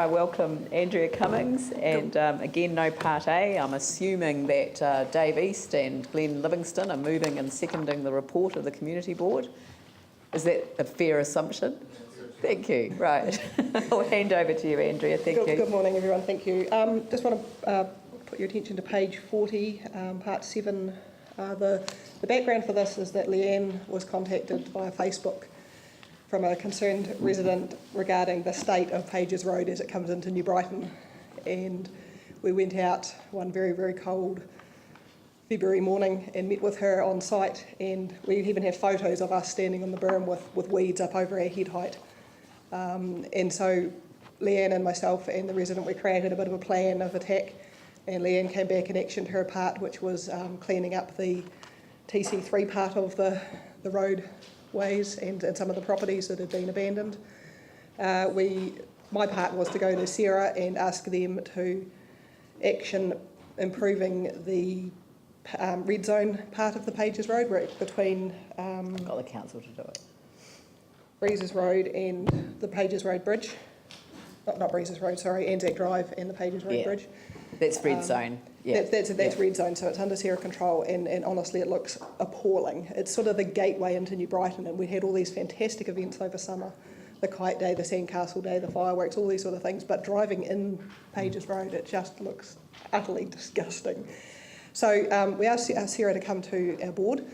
I welcome Andrea Cummings, and again, no Part A. I'm assuming that Dave East and Glenn Livingston are moving and seconding the report of the Community Board. Is that a fair assumption? Thank you. Right. I'll hand over to you, Andrea. Thank you. Good morning, everyone. Thank you. Just want to put your attention to page 40, part 7. The background for this is that Leanne was contacted via Facebook from a concerned resident regarding the state of Pages Road as it comes into New Brighton, and we went out one very, very cold February morning and met with her on site, and we even have photos of us standing on the berm with weeds up over our head height. And so Leanne and myself and the resident, we created a bit of a plan of attack, and Leanne came back and actioned her part, which was cleaning up the TC3 part of the roadways and some of the properties that had been abandoned. My part was to go to Sarah and ask them to action improving the red zone part of the Pages Road, where it's between Got the council to do it. Breezes Road and the Pages Road Bridge. Not Breezes Road, sorry, Anzac Drive and the Pages Road Bridge. That's red zone. Yeah. That's red zone, so it's under Sarah control, and honestly it looks appalling. It's sort of the gateway into New Brighton, and we had all these fantastic events over summer, the Kite Day, the Sandcastle Day, the fireworks, all these sort of things, but driving in Pages Road, it just looks utterly disgusting. So we asked Sarah to come to our board,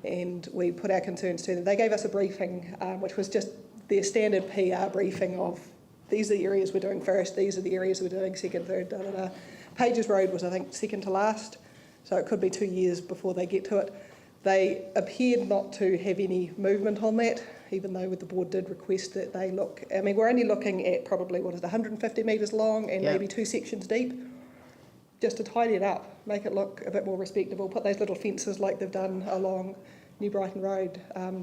and we put our concerns to them. They gave us a briefing, which was just their standard PR briefing of these are the areas we're doing first, these are the areas we're doing second, third, da-da-da. Pages Road was, I think, second to last, so it could be 2 years before they get to it. They appeared not to have any movement on that, even though the board did request that they look. I mean, we're only looking at probably, 150 metres long and maybe 2 sections deep, just to tidy it up, make it look a bit more respectable, put those little fences like they've done along New Brighton Road.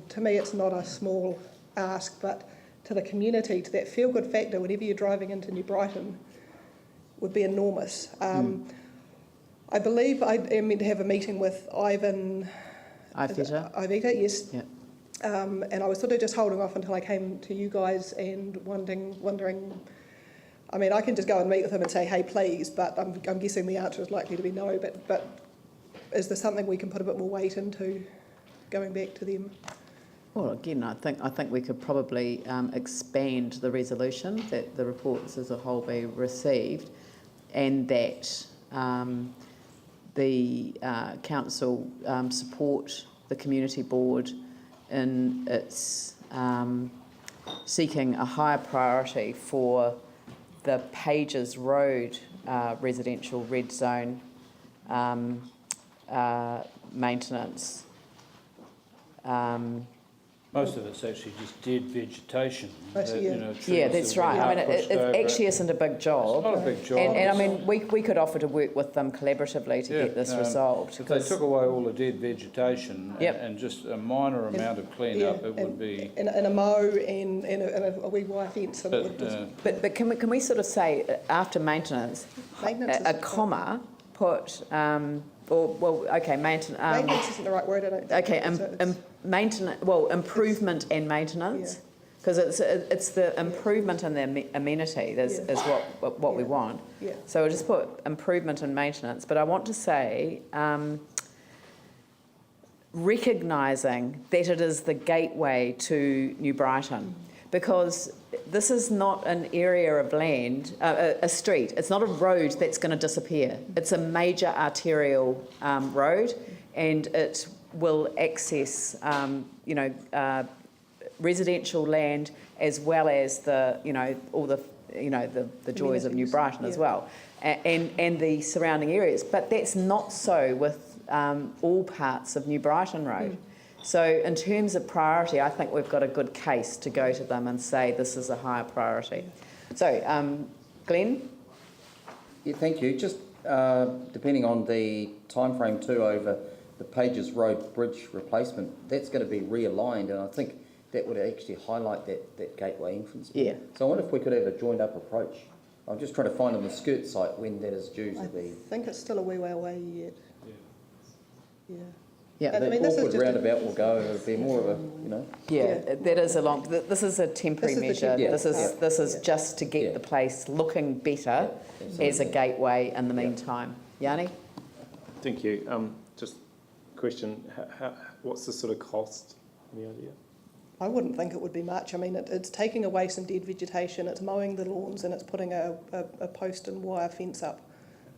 To me, it's not a small ask, but to the community, to that feel-good factor, whenever you're driving into New Brighton, would be enormous. I believe I am meant to have a meeting with Iveta, yes. Yeah. And I was sort of just holding off until I came to you guys and wondering, I mean, I can just go and meet with him and say, hey, please, but I'm guessing the answer is likely to be no, but is there something we can put a bit more weight into going back to them? Well, again, I think we could probably expand the resolution that the reports as a whole be received, and that the council support the community board in its seeking a higher priority for the Pages Road residential red zone maintenance. Most of it's actually just dead vegetation. Yeah, that's right. I mean, it actually isn't a big job. It's not a big job. And I mean, we could offer to work with them collaboratively to get this resolved. If they took away all the dead vegetation and just a minor amount of clean-up, it would be... And a mow and a wee wire fence. But can we sort of say, after maintenance a comma, put... maintenance... maintenance isn't the right word, I don't think. Okay, maintenance. Well, improvement and maintenance, because it's the improvement and the amenity is what we want. Yeah. So we'll just put improvement and maintenance. But I want to say, recognising that it is the gateway to New Brighton, because this is not an area of land, a street. It's not a road that's going to disappear. It's a major arterial road, and it will access, residential land as well as the joys of New Brighton as well, and the surrounding areas. But that's not so with all parts of New Brighton Road. So in terms of priority, I think we've got a good case to go to them and say this is a higher priority. So, Glenn? Yeah, thank you. Just depending on the time frame too over the Pages Road Bridge replacement, that's going to be realigned, and I think that would actually highlight that gateway entrance. Yeah. So I wonder if we could have a joined up approach. I'm just trying to find on the skirt site when that is due to be... I think it's still a wee way away yet. Yeah. Yeah. And I The mean, this is Burwood just roundabout will go, it'll be more of a, Yeah, that is a long, this is a temporary This is the measure. temporary This is part. just to get Yeah. the place looking better absolutely. as a gateway in the meantime. Yanni? Thank you. Just a question, what's the sort of cost, any idea? I wouldn't think it would be much. I mean, it's taking away some dead vegetation, it's mowing the lawns, and it's putting a post and wire fence up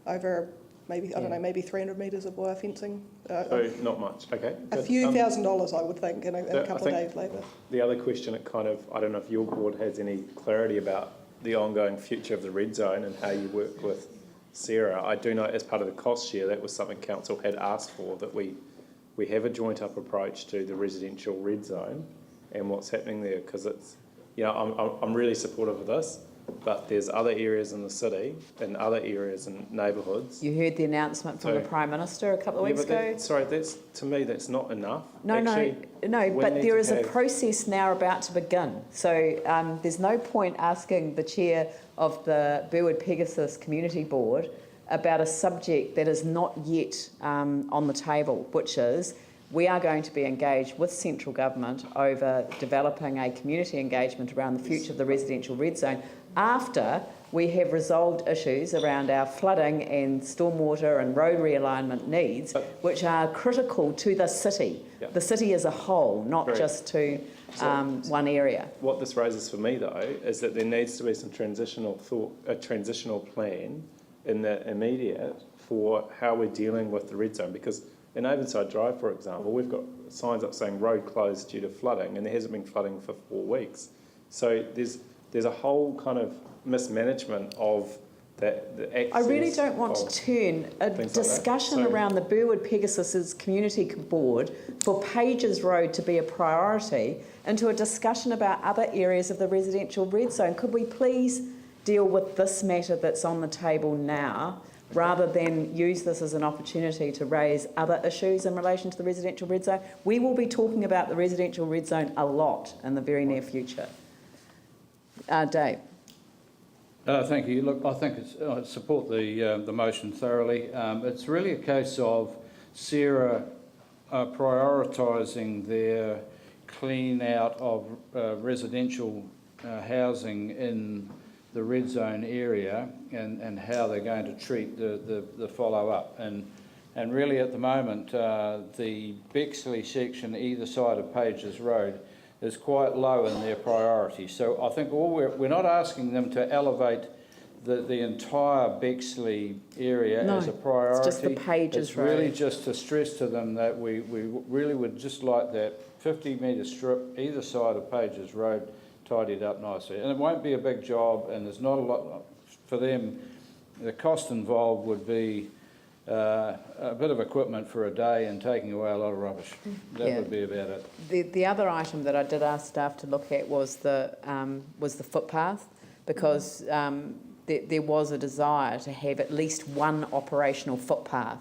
over maybe, I don't know, maybe 300 metres of wire fencing. So not much, okay. A good. few $1,000s, I would think, in a I couple of think days labour. The other question, I don't know if your board has any clarity about the ongoing future of the red zone and how you work with Sarah. I do know as part of the cost share, that was something council had asked for, that we have a joint up approach to the residential red zone and what's happening there, because it's, I'm really supportive of this, but there's other areas in the city and other areas and neighbourhoods. You heard the announcement from the Prime Minister a couple of weeks ago? To me, that's not enough. No, Actually, no, we but need there to is a have- process now about to begin. So there's no point asking the chair of the Burwood Pegasus Community Board about a subject that is not yet on the table, which is we are going to be engaged with central government over developing a community engagement around the future of the residential red zone after we have resolved issues around our flooding and stormwater and road realignment needs, which are critical to the city, the city as a whole, not just to one area. What this raises for me, though, is that there needs to be some transitional plan in the immediate for how we're dealing with the red zone, because in Avonside Drive, for example, we've got signs up saying road closed due to flooding, and there hasn't been flooding for 4 weeks. So there's a whole kind of mismanagement of the access. I really don't want to turn a things like that. discussion So- around the Burwood Pegasus's community board for Pages Road to be a priority into a discussion about other areas of the residential red zone. Could we please deal with this matter that's on the table now, rather than use this as an opportunity to raise other issues in relation to the residential red zone? We will be talking about the residential red zone a lot in the very near future. Dave. Thank you. Look, I think I support the motion thoroughly. It's really a case of Sarah prioritising their clean out of residential housing in the red zone area and how they're going to treat the follow-up. And really at the moment, the Bexley section either side of Pages Road is quite low in their priority. So I think we're not asking them to elevate the entire Bexley area as a priority. It's just the Pages Road. It's really just to stress to them that we really would just like that 50-metre strip either side of Pages Road tidied up nicely. And it won't be a big job, and there's not a lot for them. The cost involved would be a bit of equipment for a day and taking away a lot of rubbish. That would be about it. The other item that I did ask staff to look at was the footpath, because there was a desire to have at least one operational footpath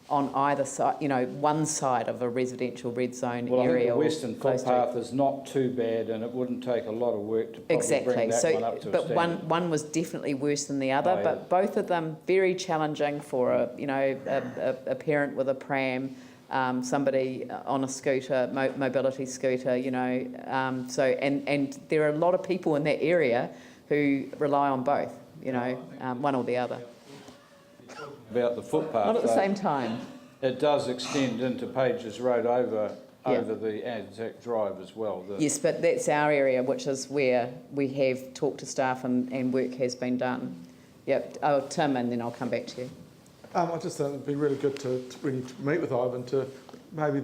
on either side, one side of a residential red zone Well, area. I think the or western close to. footpath is not too bad, and it wouldn't take a lot of work to probably bring that one up to a but standard. one was definitely worse than the other. Yeah. But both of them very challenging for a parent with a pram, somebody on a scooter, mobility scooter. So and there are a lot of people in that area who rely on both. One or the other. About the footpath, Not at the though, same time. it does extend into Pages Road over the Anzac Drive as well. Yes, but that's our area, which is where we have talked to staff and work has been done. Yep. Oh, Tim, and then I'll come back to you. I just think it'd be really good when you meet with Ivan to maybe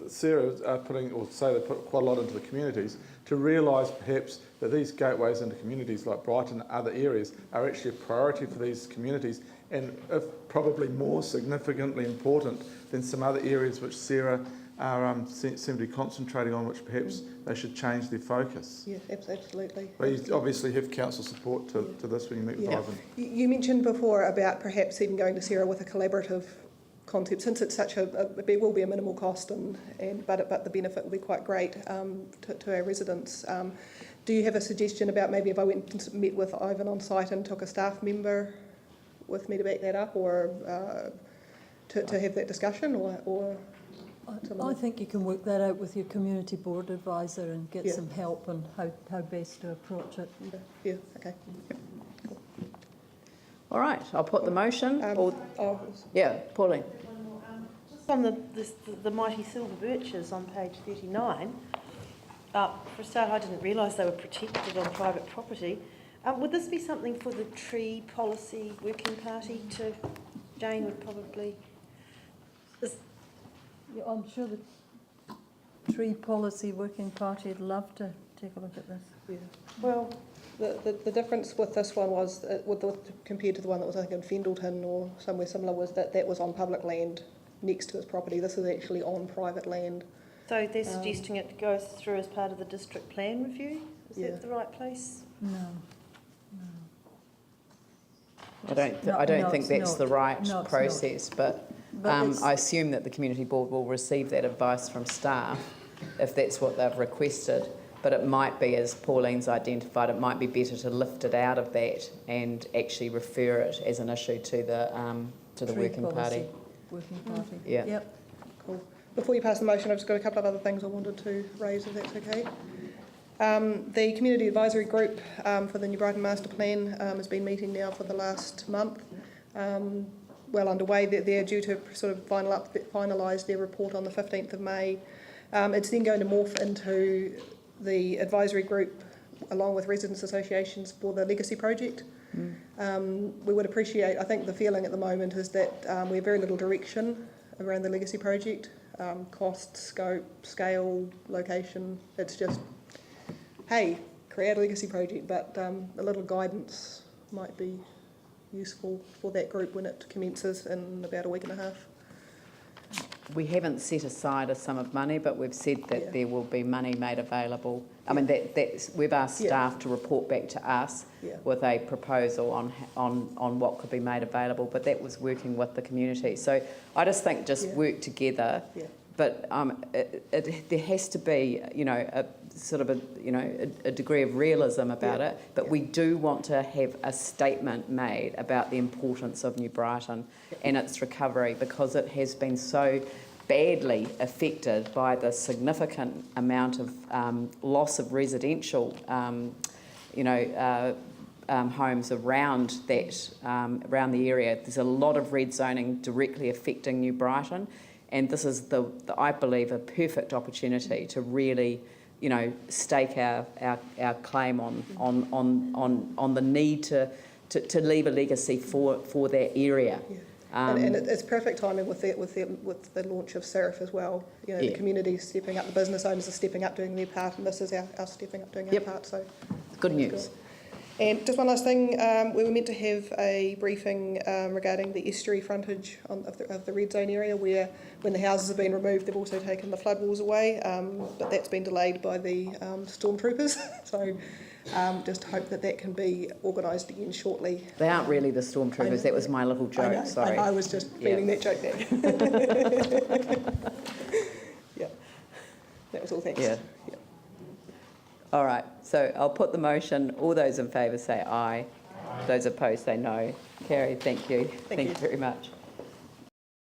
Sarah are putting, or say they put quite a lot into the communities, to realise perhaps that these gateways into communities like Brighton and other areas are actually a priority for these communities, and if probably more significantly important than some other areas which Sarah seem to be concentrating on, which perhaps they should change their focus. Yeah, absolutely. But you obviously have council support to this when you meet with Ivan. You mentioned before about perhaps even going to Sarah with a collaborative concept, since it's such it will be a minimal cost, but the benefit will be quite great to our residents. Do you have a suggestion about maybe if I went and met with Ivan on site and took a staff member with me to back that up, or to have that discussion, or? I think you can work that out with your community board advisor and get Yeah. some help on how best to approach it. Yeah, okay. All right, I'll put the motion. Yeah, Pauline. Just on the mighty silver birches on page 39, for a start, I didn't realise they were protected on private property. Would this be something for the tree policy working party to, Jane would probably... Yeah, I'm sure the tree policy working party would love to take a look at this. Yeah. Well, The difference with this one was, compared to the one that was, I think, in Fendleton or somewhere similar, was that was on public land next to his property. This is actually on private land. so they're suggesting it goes through as part of the district plan review? Is Yeah. that the right place? No. I don't think it's that's not. the right No, it's process, but it's- I assume that the community board will receive that advice from staff if that's what they've requested. But it might be, as Pauline's identified, it might be better to lift it out of that and actually refer it as an issue to the Tree working policy party. Working party. Yeah. Yep. Cool. Before you pass the motion, I've just got a couple of other things I wanted to raise, if that's okay. The Community Advisory Group for the New Brighton Master Plan has been meeting now for the last month. Well underway. They're due to sort of finalise their report on the 15th of May. It's then going to morph into the advisory group along with residents associations for the legacy project. We would appreciate, I think the feeling at the moment is that we have very little direction around the legacy project. Cost, scope, scale, location. It's just, hey, create a legacy project, but a little guidance might be useful for that group when it commences in about a week and a half. We haven't set aside a sum of money, but we've said that there will be money made available. I mean, we've asked staff to report back to us with a proposal on what could be made available, but that was working with the community. So I just think work together, but there has to be, a sort of a degree of realism about it, but we do want to have a statement made about the importance of New Brighton and its recovery, because it has been so badly affected by the significant amount of loss of residential, homes around that, around the area. There's a lot of red zoning directly affecting New Brighton, and this is I believe, a perfect opportunity to really, stake our claim on the need to leave a legacy for that area. And it's perfect timing with the launch of SIRIF as well. The community's stepping up, the business owners are stepping up, doing their part, and this is our stepping up, doing our part. So good news. And just one last thing, we were meant to have a briefing regarding the estuary frontage of the red zone area, where when the houses have been removed, they've also taken the flood walls away, but that's been delayed by the stormtroopers. So just hope that can be organised again shortly. They aren't really the stormtroopers. That was my little joke. Sorry. I was just feeling that joke there. Yeah, that was all. Thanks. Yeah. All right, so I'll put the motion. All those in favour say aye. Those opposed say no. Carrie, thank you. Thank you very much.